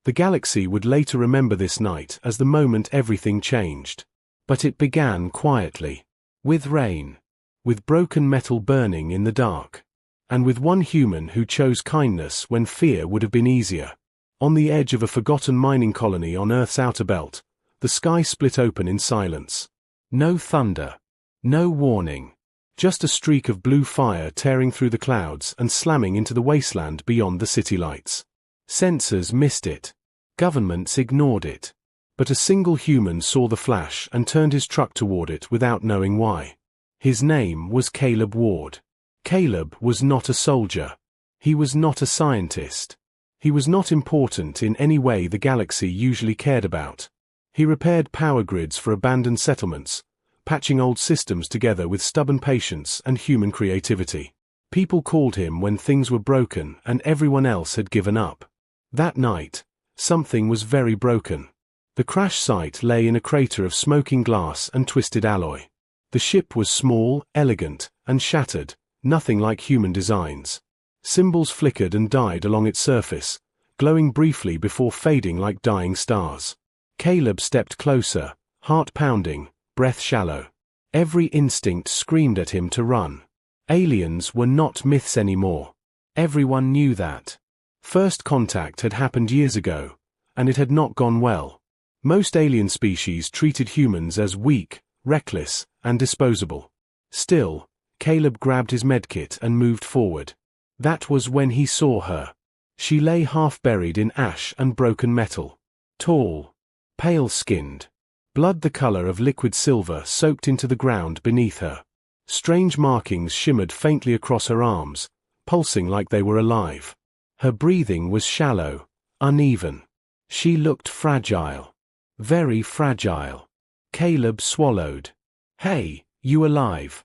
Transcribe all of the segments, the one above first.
The galaxy would later remember this night as the moment everything changed. But it began quietly. With rain. With broken metal burning in the dark. And with one human who chose kindness when fear would have been easier. On the edge of a forgotten mining colony on Earth's outer belt, the sky split open in silence. No thunder. No warning. Just a streak of blue fire tearing through the clouds and slamming into the wasteland beyond the city lights. Sensors missed it. Governments ignored it. But a single human saw the flash and turned his truck toward it without knowing why. His name was Caleb Ward. Caleb was not a soldier. He was not a scientist. He was not important in any way the galaxy usually cared about. He repaired power grids for abandoned settlements, patching old systems together with stubborn patience and human creativity. People called him when things were broken and everyone else had given up. That night, something was very broken. The crash site lay in a crater of smoking glass and twisted alloy. The ship was small, elegant, and shattered, nothing like human designs. Symbols flickered and died along its surface, glowing briefly before fading like dying stars. Caleb stepped closer, heart pounding, breath shallow. Every instinct screamed at him to run. Aliens were not myths anymore. Everyone knew that. First contact had happened years ago, and it had not gone well. Most alien species treated humans as weak, reckless, and disposable. Still, Caleb grabbed his medkit and moved forward. That was when he saw her. She lay half buried in ash and broken metal. Tall. Pale-skinned. Blood the color of liquid silver soaked into the ground beneath her. Strange markings shimmered faintly across her arms, pulsing like they were alive. Her breathing was shallow, uneven. She looked fragile. Very fragile. Caleb swallowed. "Hey, you alive?"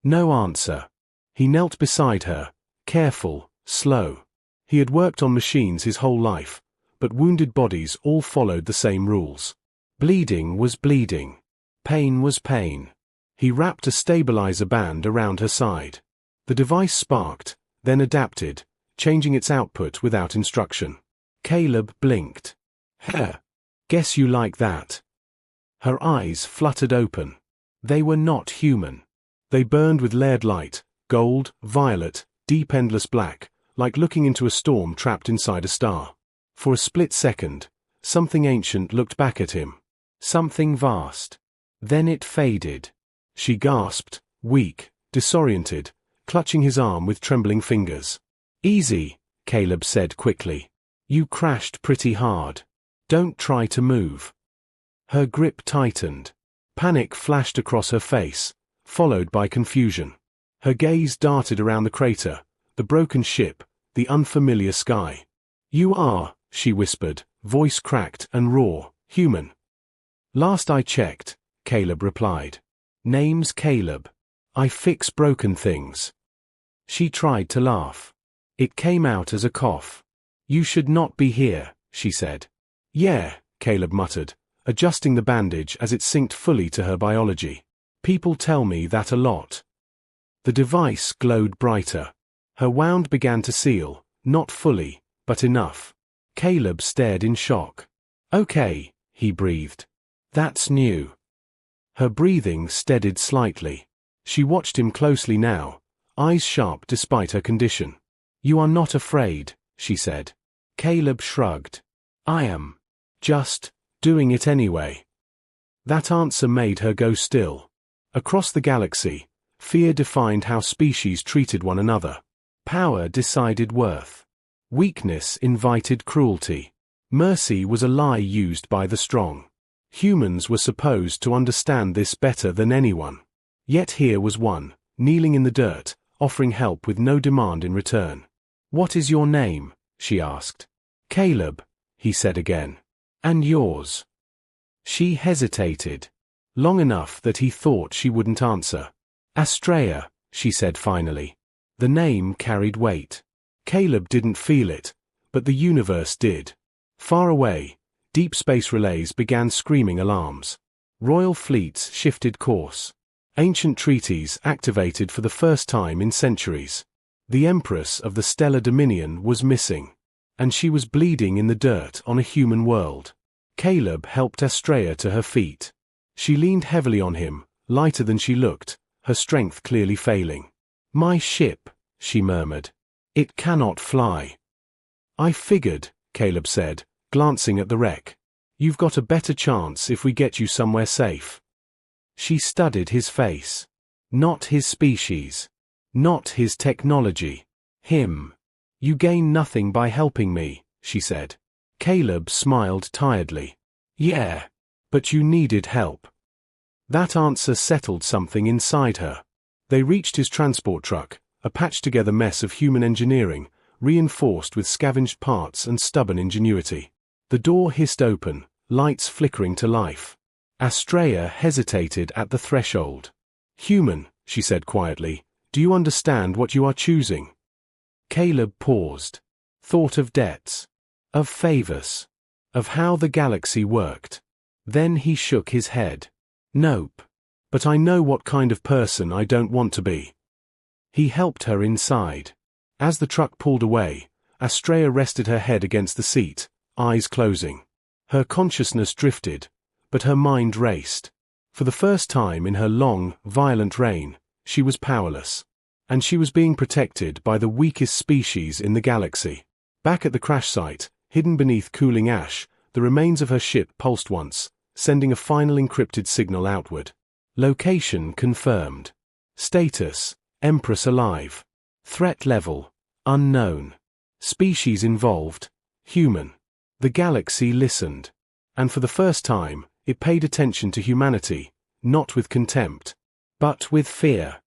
No answer. He knelt beside her, careful, slow. He had worked on machines his whole life, but wounded bodies all followed the same rules. Bleeding was bleeding. Pain was pain. He wrapped a stabilizer band around her side. The device sparked, then adapted, changing its output without instruction. Caleb blinked. "Heh. Guess you like that." Her eyes fluttered open. They were not human. They burned with layered light, gold, violet, deep endless black, like looking into a storm trapped inside a star. For a split second, something ancient looked back at him. Something vast. Then it faded. She gasped, weak, disoriented, clutching his arm with trembling fingers. "Easy," Caleb said quickly. "You crashed pretty hard. Don't try to move." Her grip tightened. Panic flashed across her face, followed by confusion. Her gaze darted around the crater, the broken ship, the unfamiliar sky. "You are," she whispered, voice cracked and raw, "human." "Last I checked," Caleb replied. "Name's Caleb. I fix broken things." She tried to laugh. It came out as a cough. "You should not be here," she said. "Yeah," Caleb muttered, adjusting the bandage as it synced fully to her biology. "People tell me that a lot." The device glowed brighter. Her wound began to seal, not fully, but enough. Caleb stared in shock. "Okay," he breathed. "That's new." Her breathing steadied slightly. She watched him closely now, eyes sharp despite her condition. "You are not afraid," she said. Caleb shrugged. "I am. Just doing it anyway." That answer made her go still. Across the galaxy, fear defined how species treated one another. Power decided worth. Weakness invited cruelty. Mercy was a lie used by the strong. Humans were supposed to understand this better than anyone. Yet here was one, kneeling in the dirt, offering help with no demand in return. "What is your name?" she asked. "Caleb," he said again. "And yours?" She hesitated. Long enough that he thought she wouldn't answer. "Astrea," she said finally. The name carried weight. Caleb didn't feel it, but the universe did. Far away, deep space relays began screaming alarms. Royal fleets shifted course. Ancient treaties activated for the first time in centuries. The empress of the Stellar Dominion was missing. and she was bleeding in the dirt on a human world. Caleb helped Astrea to her feet. She leaned heavily on him, lighter than she looked, her strength clearly failing. "My ship," she murmured. "It cannot fly." "I figured," Caleb said, glancing at the wreck. "You've got a better chance if we get you somewhere safe." She studied his face. Not his species. Not his technology. Him. "You gain nothing by helping me," she said. Caleb smiled tiredly. "Yeah. But you needed help." That answer settled something inside her. They reached his transport truck, a patched-together mess of human engineering, reinforced with scavenged parts and stubborn ingenuity. The door hissed open, lights flickering to life. Astrea hesitated at the threshold. "Human," she said quietly, "do you understand what you are choosing?" Caleb paused. Thought of debts. Of favors. Of how the galaxy worked. Then he shook his head. "Nope. But I know what kind of person I don't want to be." He helped her inside. As the truck pulled away, Astrea rested her head against the seat, eyes closing. Her consciousness drifted, but her mind raced. For the first time in her long, violent reign, she was powerless. And she was being protected by the weakest species in the galaxy. Back at the crash site, hidden beneath cooling ash, the remains of her ship pulsed once, sending a final encrypted signal outward. Location confirmed. Status: Empress alive. Threat level: unknown. Species involved: human. The galaxy listened. And for the first time, it paid attention to humanity, not with contempt, but with fear.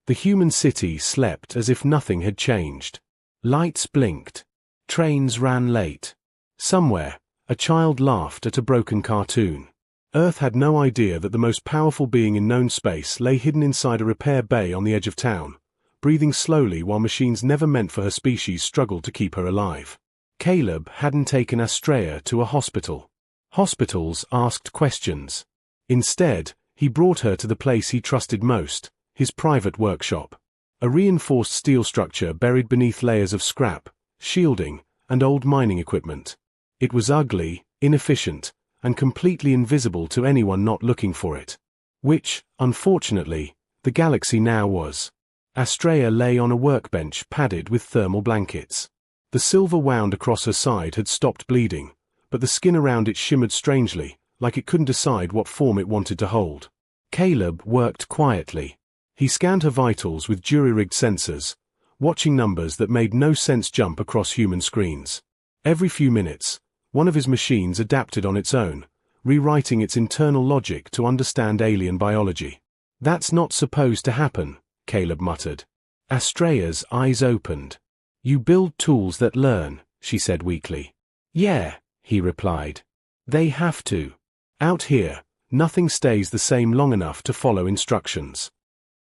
The human city slept as if nothing had changed. Lights blinked. Trains ran late. Somewhere, a child laughed at a broken cartoon. Earth had no idea that the most powerful being in known space lay hidden inside a repair bay on the edge of town, breathing slowly while machines never meant for her species struggled to keep her alive. Caleb hadn't taken Astrea to a hospital. Hospitals asked questions. Instead, he brought her to the place he trusted most, his private workshop. A reinforced steel structure buried beneath layers of scrap, shielding, and old mining equipment. It was ugly, inefficient, and completely invisible to anyone not looking for it. Which, unfortunately, the galaxy now was. Astrea lay on a workbench padded with thermal blankets. The silver wound across her side had stopped bleeding, but the skin around it shimmered strangely, like it couldn't decide what form it wanted to hold. Caleb worked quietly. He scanned her vitals with jury-rigged sensors, watching numbers that made no sense jump across human screens. Every few minutes, one of his machines adapted on its own, rewriting its internal logic to understand alien biology. "That's not supposed to happen," Caleb muttered. Astrea's eyes opened. "You build tools that learn," she said weakly. "Yeah," he replied. "They have to. Out here, nothing stays the same long enough to follow instructions."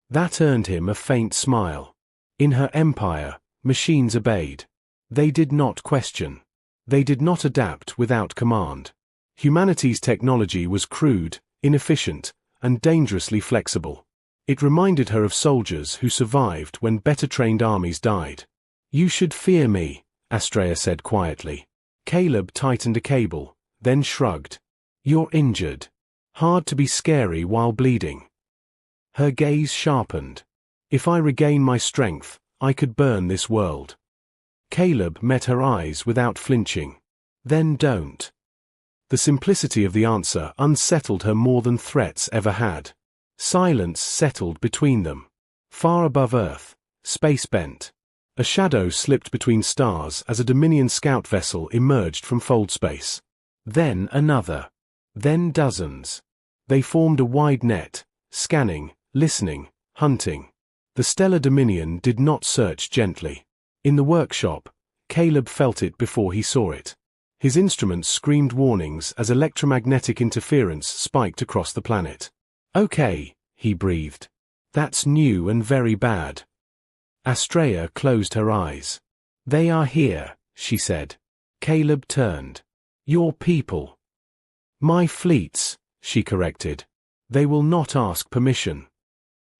That earned him a faint smile. In her empire, machines obeyed. They did not question. They did not adapt without command. Humanity's technology was crude, inefficient, and dangerously flexible. It reminded her of soldiers who survived when better-trained armies died. "You should fear me," Astrea said quietly. Caleb tightened a cable, then shrugged. "You're injured. Hard to be scary while bleeding." Her gaze sharpened. "If I regain my strength, I could burn this world." Caleb met her eyes without flinching. "Then don't." The simplicity of the answer unsettled her more than threats ever had. Silence settled between them. Far above Earth, space bent. A shadow slipped between stars as a Dominion scout vessel emerged from fold space. Then another. Then dozens. They formed a wide net, scanning, listening, hunting. The stellar Dominion did not search gently. In the workshop, Caleb felt it before he saw it. His instruments screamed warnings as electromagnetic interference spiked across the planet. "Okay," he breathed. "That's new and very bad." Astrea closed her eyes. "They are here," she said. Caleb turned. "Your people." "My fleets," she corrected. "They will not ask permission."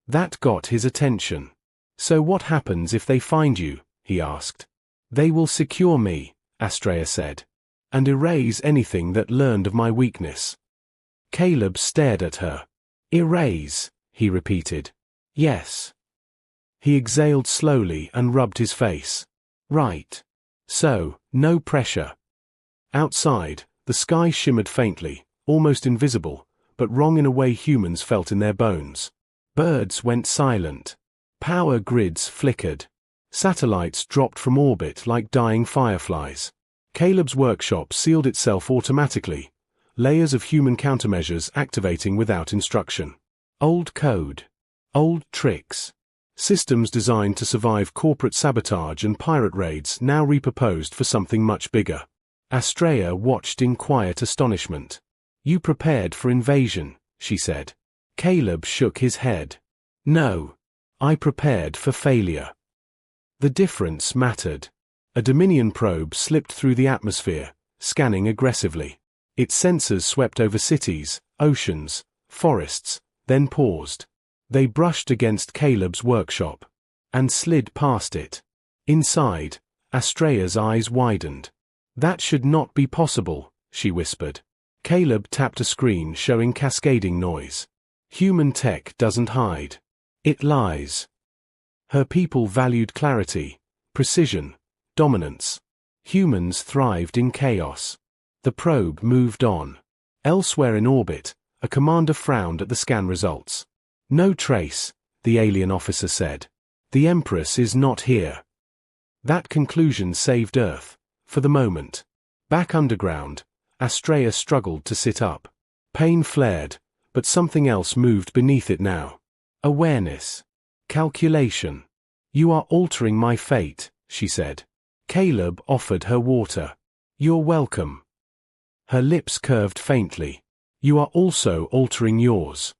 That got his attention. "So what happens if they find you?" he asked. "They will secure me," Astrea said. And erase anything that learned of my weakness. Caleb stared at her. Erase, he repeated. Yes. He exhaled slowly and rubbed his face. Right. So, no pressure. Outside, the sky shimmered faintly, almost invisible, but wrong in a way humans felt in their bones. Birds went silent. Power grids flickered. Satellites dropped from orbit like dying fireflies. Caleb's workshop sealed itself automatically, layers of human countermeasures activating without instruction. Old code. Old tricks. Systems designed to survive corporate sabotage and pirate raids now repurposed for something much bigger. Astrea watched in quiet astonishment. You prepared for invasion, she said. Caleb shook his head. No. I prepared for failure. The difference mattered. A Dominion probe slipped through the atmosphere, scanning aggressively. Its sensors swept over cities, oceans, forests, then paused. They brushed against Caleb's workshop and slid past it. Inside, Astrea's eyes widened. That should not be possible, she whispered. Caleb tapped a screen showing cascading noise. Human tech doesn't hide. It lies. Her people valued clarity, precision, dominance. Humans thrived in chaos. The probe moved on. Elsewhere in orbit, a commander frowned at the scan results. No trace, the alien officer said. The Empress is not here. That conclusion saved Earth, for the moment. Back underground, Astrea struggled to sit up. Pain flared, but something else moved beneath it now. Awareness. Calculation. You are altering my fate, she said. Caleb offered her water. You're welcome. Her lips curved faintly. You are also altering yours.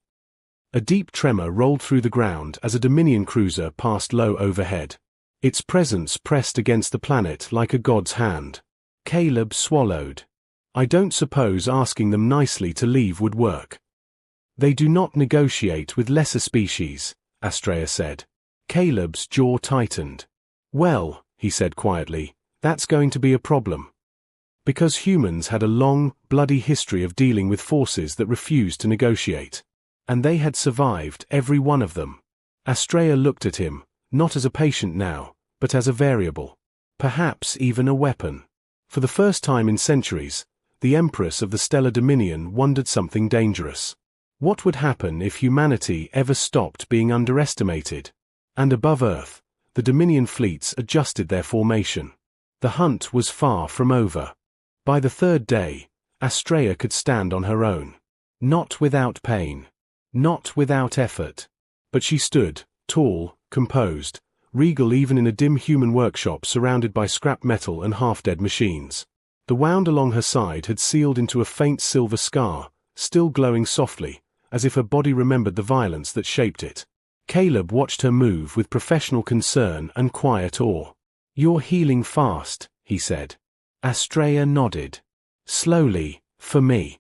A deep tremor rolled through the ground as a Dominion cruiser passed low overhead. Its presence pressed against the planet like a god's hand. Caleb swallowed. I don't suppose asking them nicely to leave would work. They do not negotiate with lesser species, Astrea said. Caleb's jaw tightened. Well, he said quietly, that's going to be a problem. Because humans had a long, bloody history of dealing with forces that refused to negotiate. And they had survived, every one of them. Astrea looked at him, not as a patient now, but as a variable. Perhaps even a weapon. For the first time in centuries, the Empress of the Stellar Dominion wondered something dangerous. What would happen if humanity ever stopped being underestimated? And above Earth, the Dominion fleets adjusted their formation. The hunt was far from over. By the third day, Astrea could stand on her own. Not without pain. Not without effort. But she stood, tall, composed, regal even in a dim human workshop surrounded by scrap metal and half-dead machines. The wound along her side had sealed into a faint silver scar, still glowing softly, as if her body remembered the violence that shaped it. Caleb watched her move with professional concern and quiet awe. You're healing fast, he said. Astrea nodded. Slowly, for me.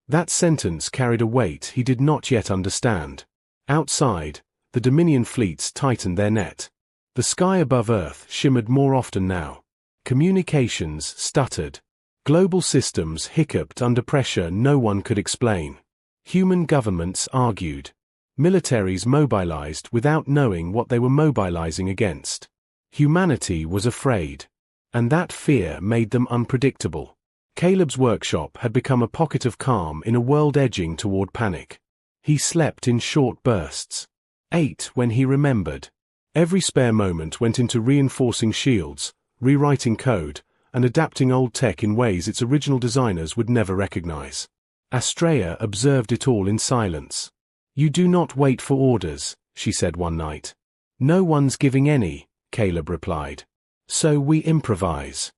That sentence carried a weight he did not yet understand. Outside, the Dominion fleets tightened their net. The sky above Earth shimmered more often now. Communications stuttered. Global systems hiccuped under pressure no one could explain. Human governments argued. Militaries mobilized without knowing what they were mobilizing against. Humanity was afraid. And that fear made them unpredictable. Caleb's workshop had become a pocket of calm in a world edging toward panic. He slept in short bursts. Ate when he remembered. Every spare moment went into reinforcing shields, rewriting code, and adapting old tech in ways its original designers would never recognize. Astrea observed it all in silence. You do not wait for orders, she said one night. No one's giving any, Caleb replied. So we improvise.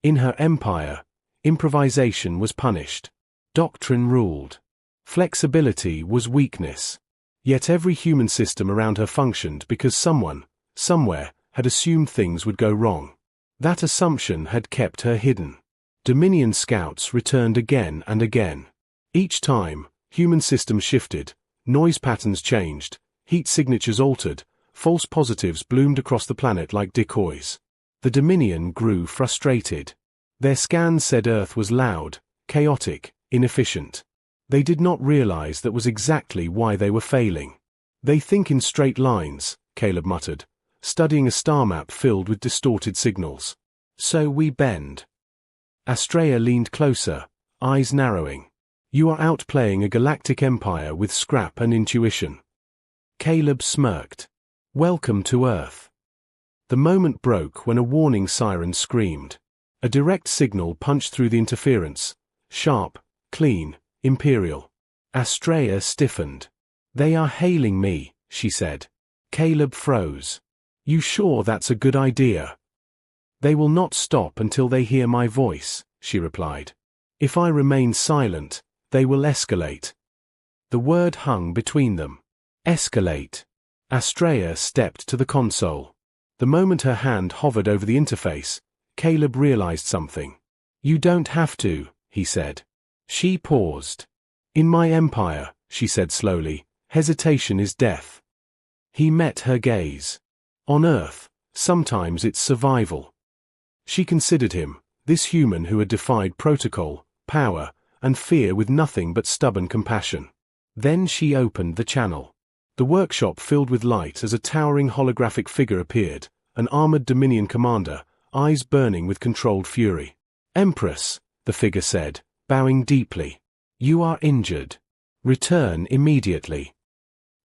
In her empire, improvisation was punished. Doctrine ruled. Flexibility was weakness. Yet every human system around her functioned because someone, somewhere, had assumed things would go wrong. That assumption had kept her hidden. Dominion scouts returned again and again. Each time, human systems shifted, noise patterns changed, heat signatures altered, false positives bloomed across the planet like decoys. The Dominion grew frustrated. Their scans said Earth was loud, chaotic, inefficient. They did not realize that was exactly why they were failing. They think in straight lines, Caleb muttered, studying a star map filled with distorted signals. So we bend. Astrea leaned closer, eyes narrowing. You are outplaying a galactic empire with scrap and intuition. Caleb smirked. Welcome to Earth. The moment broke when a warning siren screamed. A direct signal punched through the interference. Sharp, clean, imperial. Astrea stiffened. They are hailing me, she said. Caleb froze. You sure that's a good idea? They will not stop until they hear my voice, she replied. If I remain silent, they will escalate. The word hung between them. Escalate. Astrea stepped to the console. The moment her hand hovered over the interface, Caleb realized something. You don't have to, he said. She paused. In my empire, she said slowly, hesitation is death. He met her gaze. On Earth, sometimes it's survival. She considered him, this human who had defied protocol, power, and fear with nothing but stubborn compassion. Then she opened the channel. The workshop filled with light as a towering holographic figure appeared, an armored Dominion commander, eyes burning with controlled fury. Empress, the figure said, bowing deeply. You are injured. Return immediately.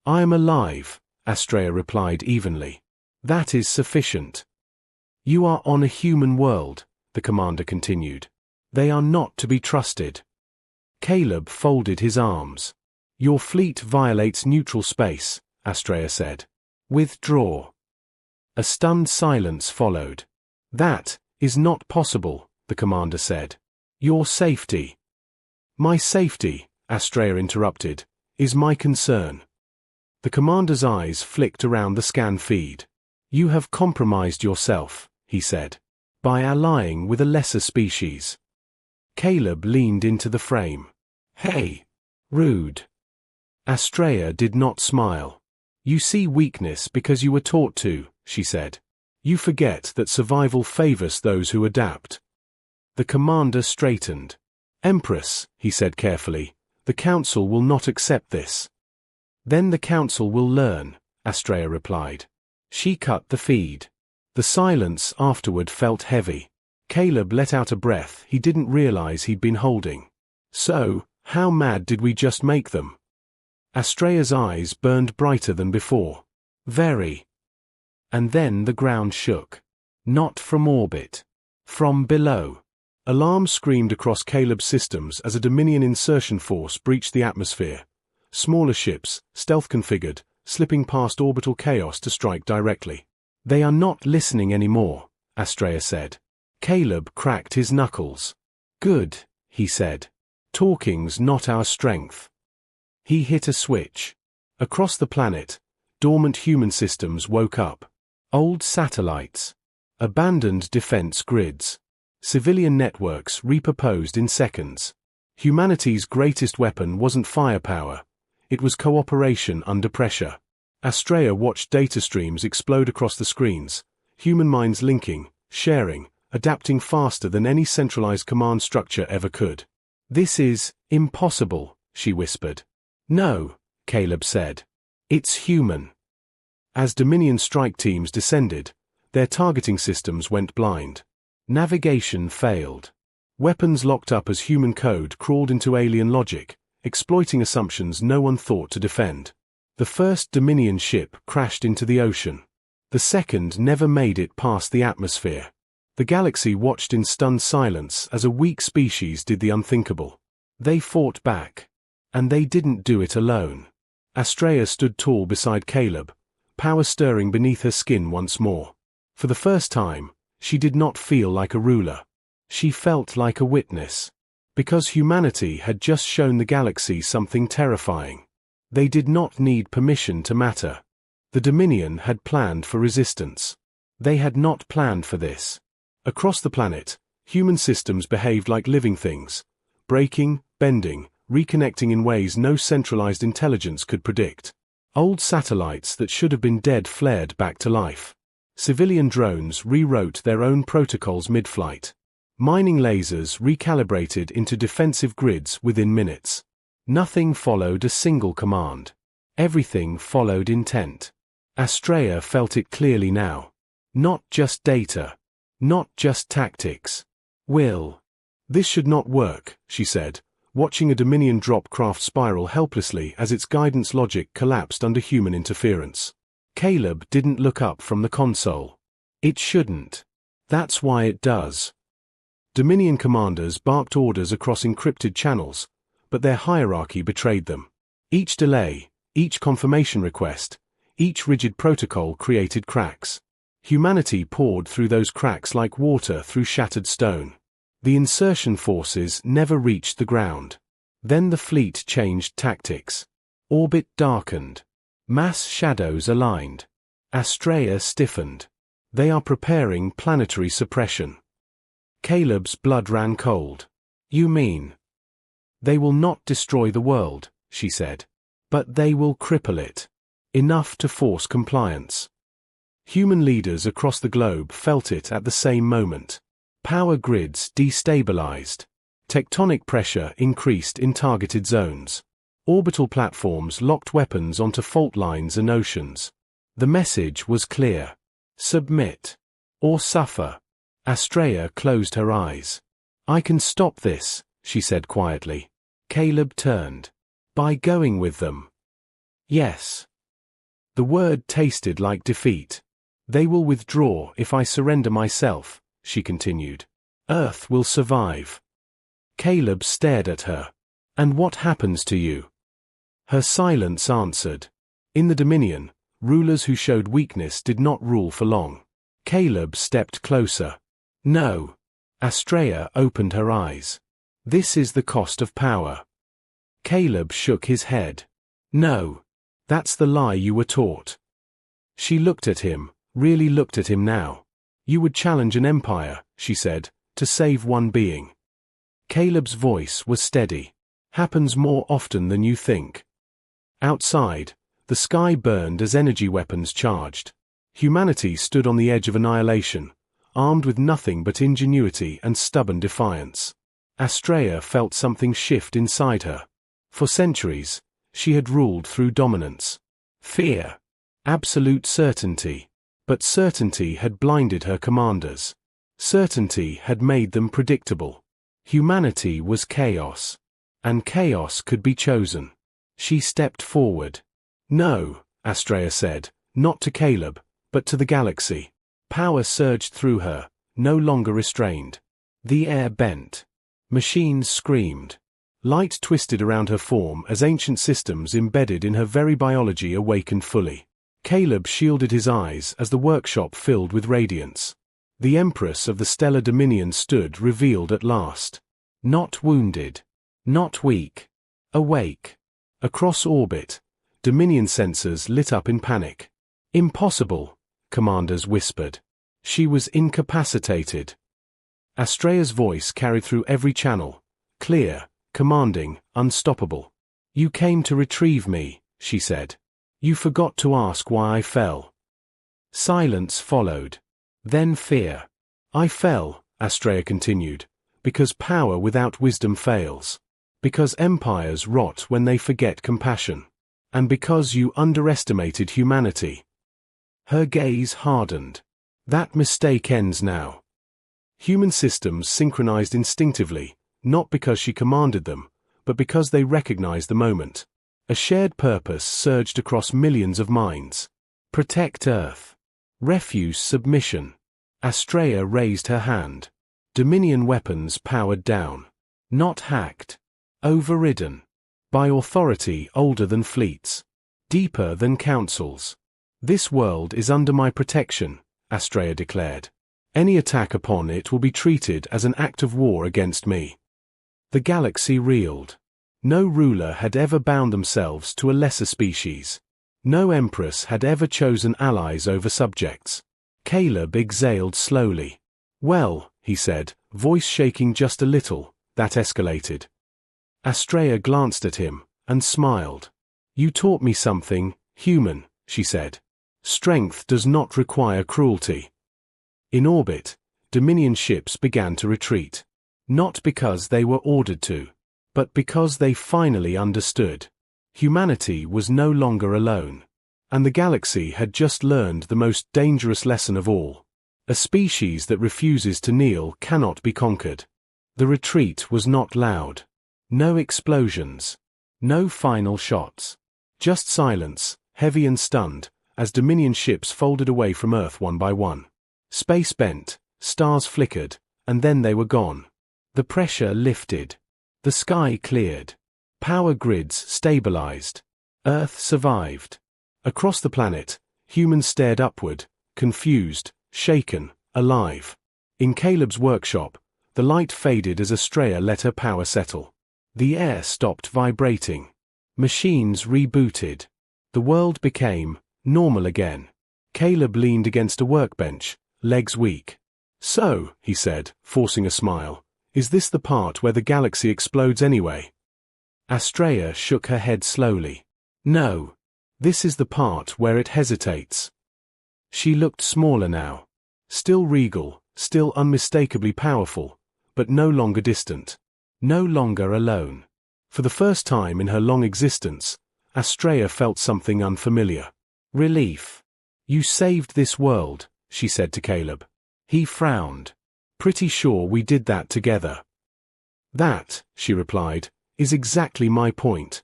I am alive, Astrea replied evenly. That is sufficient. You are on a human world, the commander continued. They are not to be trusted. Caleb folded his arms. Your fleet violates neutral space, Astrea said. Withdraw. A stunned silence followed. That is not possible, the commander said. Your safety. My safety, Astrea interrupted, is my concern. The commander's eyes flicked around the scan feed. You have compromised yourself, he said, by allying with a lesser species. Caleb leaned into the frame. Hey. Rude. Astrea did not smile. You see weakness because you were taught to, she said. You forget that survival favors those who adapt. The commander straightened. Empress, he said carefully, the council will not accept this. Then the council will learn, Astrea replied. She cut the feed. The silence afterward felt heavy. Caleb let out a breath he didn't realize he'd been holding. So, how mad did we just make them? Astrea's eyes burned brighter than before. Very. And then the ground shook. Not from orbit. From below. Alarm screamed across Caleb's systems as a Dominion insertion force breached the atmosphere. Smaller ships, stealth-configured, slipping past orbital chaos to strike directly. They are not listening anymore, Astrea said. Caleb cracked his knuckles. Good, he said. Talking's not our strength. He hit a switch. Across the planet, dormant human systems woke up. Old satellites. Abandoned defense grids. Civilian networks repurposed in seconds. Humanity's greatest weapon wasn't firepower. It was cooperation under pressure. Astrea watched data streams explode across the screens, human minds linking, sharing, adapting faster than any centralized command structure ever could. This is impossible, she whispered. No, Caleb said. It's human. As Dominion strike teams descended, their targeting systems went blind. Navigation failed. Weapons locked up as human code crawled into alien logic, exploiting assumptions no one thought to defend. The first Dominion ship crashed into the ocean. The second never made it past the atmosphere. The galaxy watched in stunned silence as a weak species did the unthinkable. They fought back. And they didn't do it alone. Astrea stood tall beside Caleb, power stirring beneath her skin once more. For the first time, she did not feel like a ruler. She felt like a witness. Because humanity had just shown the galaxy something terrifying. They did not need permission to matter. The Dominion had planned for resistance. They had not planned for this. Across the planet, human systems behaved like living things, breaking, bending, reconnecting in ways no centralized intelligence could predict. Old satellites that should have been dead flared back to life. Civilian drones rewrote their own protocols mid-flight. Mining lasers recalibrated into defensive grids within minutes. Nothing followed a single command. Everything followed intent. Astrea felt it clearly now. Not just data. Not just tactics. Will. This should not work, she said, watching a Dominion drop craft spiral helplessly as its guidance logic collapsed under human interference. Caleb didn't look up from the console. It shouldn't. That's why it does. Dominion commanders barked orders across encrypted channels, but their hierarchy betrayed them. Each delay, each confirmation request, each rigid protocol created cracks. Humanity poured through those cracks like water through shattered stone. The insertion forces never reached the ground. Then the fleet changed tactics. Orbit darkened. Mass shadows aligned. Astrea stiffened. They are preparing planetary suppression. Caleb's blood ran cold. You mean? They will not destroy the world, she said. But they will cripple it. Enough to force compliance. Human leaders across the globe felt it at the same moment. Power grids destabilized. Tectonic pressure increased in targeted zones. Orbital platforms locked weapons onto fault lines and oceans. The message was clear. Submit. Or suffer. Astrea closed her eyes. I can stop this, she said quietly. Caleb turned. By going with them. Yes. The word tasted like defeat. They will withdraw if I surrender myself, she continued. Earth will survive. Caleb stared at her. And what happens to you? Her silence answered. In the Dominion, rulers who showed weakness did not rule for long. Caleb stepped closer. No. Astrea opened her eyes. This is the cost of power. Caleb shook his head. No. That's the lie you were taught. She looked at him, really looked at him now. You would challenge an empire, she said, to save one being. Caleb's voice was steady. Happens more often than you think. Outside, the sky burned as energy weapons charged. Humanity stood on the edge of annihilation, armed with nothing but ingenuity and stubborn defiance. Astrea felt something shift inside her. For centuries, she had ruled through dominance. Fear. Absolute certainty. But certainty had blinded her commanders. Certainty had made them predictable. Humanity was chaos. And chaos could be chosen. She stepped forward. No, Astrea said, not to Caleb, but to the galaxy. Power surged through her, no longer restrained. The air bent. Machines screamed. Light twisted around her form as ancient systems embedded in her very biology awakened fully. Caleb shielded his eyes as the workshop filled with radiance. The Empress of the Stellar Dominion stood revealed at last. Not wounded. Not weak. Awake. Across orbit, Dominion sensors lit up in panic. Impossible, commanders whispered. She was incapacitated. Astrea's voice carried through every channel, clear, commanding, unstoppable. You came to retrieve me, she said. You forgot to ask why I fell. Silence followed. Then fear. I fell, Astrea continued, because power without wisdom fails. Because empires rot when they forget compassion. And because you underestimated humanity. Her gaze hardened. That mistake ends now. Human systems synchronized instinctively, not because she commanded them, but because they recognized the moment. A shared purpose surged across millions of minds. Protect Earth. Refuse submission. Astrea raised her hand. Dominion weapons powered down. Not hacked. Overridden. By authority older than fleets. Deeper than councils. This world is under my protection, Astrea declared. Any attack upon it will be treated as an act of war against me. The galaxy reeled. No ruler had ever bound themselves to a lesser species. No empress had ever chosen allies over subjects. Caleb exhaled slowly. Well, he said, voice shaking just a little, that escalated. Astrea glanced at him, and smiled. You taught me something, human, she said. Strength does not require cruelty. In orbit, Dominion ships began to retreat. Not because they were ordered to, but because they finally understood. Humanity was no longer alone. And the galaxy had just learned the most dangerous lesson of all. A species that refuses to kneel cannot be conquered. The retreat was not loud. No explosions. No final shots. Just silence, heavy and stunned, as Dominion ships folded away from Earth one by one. Space bent, stars flickered, and then they were gone. The pressure lifted. The sky cleared. Power grids stabilized. Earth survived. Across the planet, humans stared upward, confused, shaken, alive. In Caleb's workshop, the light faded as Estrella let her power settle. The air stopped vibrating. Machines rebooted. The world became normal again. Caleb leaned against a workbench, legs weak. "So," he said, forcing a smile, "is this the part where the galaxy explodes anyway?" Estrella shook her head slowly. "No. This is the part where it hesitates." She looked smaller now. Still regal, still unmistakably powerful, but no longer distant. No longer alone. For the first time in her long existence, Estrella felt something unfamiliar. Relief. "You saved this world," she said to Caleb. He frowned. "Pretty sure we did that together." "That," she replied, "is exactly my point."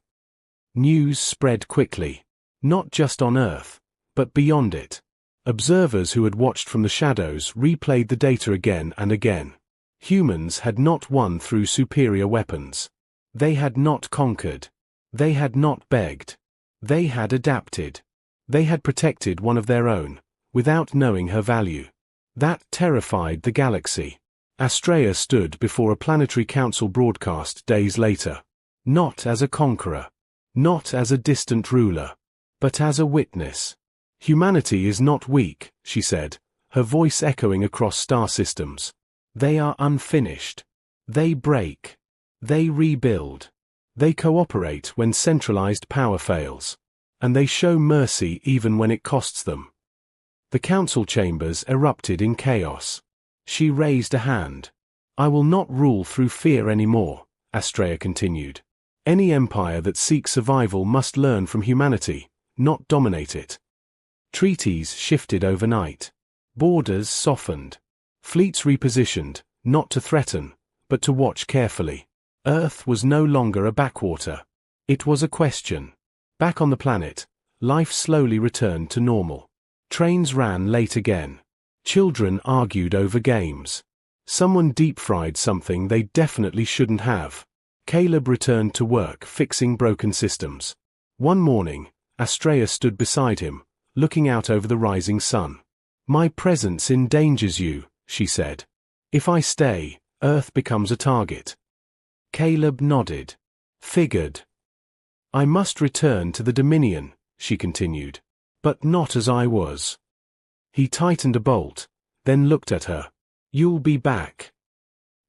News spread quickly. Not just on Earth, but beyond it. Observers who had watched from the shadows replayed the data again and again. Humans had not won through superior weapons. They had not conquered. They had not begged. They had adapted. They had protected one of their own, without knowing her value. That terrified the galaxy. Estrella stood before a planetary council broadcast days later. Not as a conqueror. Not as a distant ruler. But as a witness. "Humanity is not weak," she said, her voice echoing across star systems. "They are unfinished. They break. They rebuild. They cooperate when centralized power fails. And they show mercy even when it costs them." The council chambers erupted in chaos. She raised a hand. "I will not rule through fear anymore," Estrella continued. "Any empire that seeks survival must learn from humanity, not dominate it." Treaties shifted overnight. Borders softened. Fleets repositioned, not to threaten, but to watch carefully. Earth was no longer a backwater. It was a question. Back on the planet, life slowly returned to normal. Trains ran late again. Children argued over games. Someone deep-fried something they definitely shouldn't have. Caleb returned to work fixing broken systems. One morning, Estrella stood beside him, looking out over the rising sun. "My presence endangers you," she said. "If I stay, Earth becomes a target." Caleb nodded. "Figured." "I must return to the Dominion," she continued. "But not as I was." He tightened a bolt, then looked at her. "You'll be back."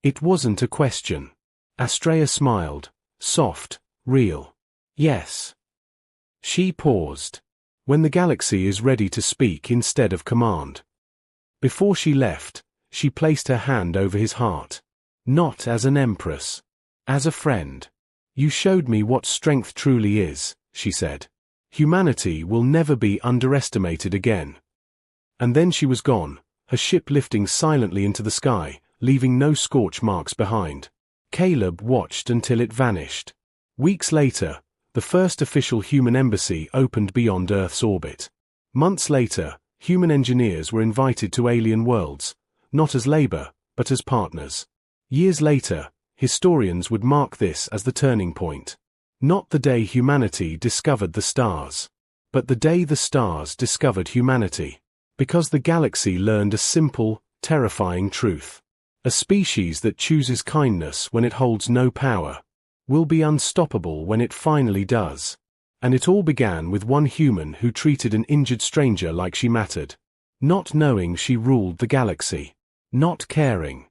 It wasn't a question. Estrella smiled, soft, real. "Yes." She paused. When the galaxy is ready to speak instead of command. Before she left, she placed her hand over his heart. "Not as an empress. As a friend. You showed me what strength truly is," she said. "Humanity will never be underestimated again." And then she was gone, her ship lifting silently into the sky, leaving no scorch marks behind. Caleb watched until it vanished. Weeks later, the first official human embassy opened beyond Earth's orbit. Months later, human engineers were invited to alien worlds, not as labor, but as partners. Years later, historians would mark this as the turning point. Not the day humanity discovered the stars, but the day the stars discovered humanity. Because the galaxy learned a simple, terrifying truth. A species that chooses kindness when it holds no power will be unstoppable when it finally does. And it all began with one human who treated an injured stranger like she mattered. Not knowing she ruled the galaxy. Not caring.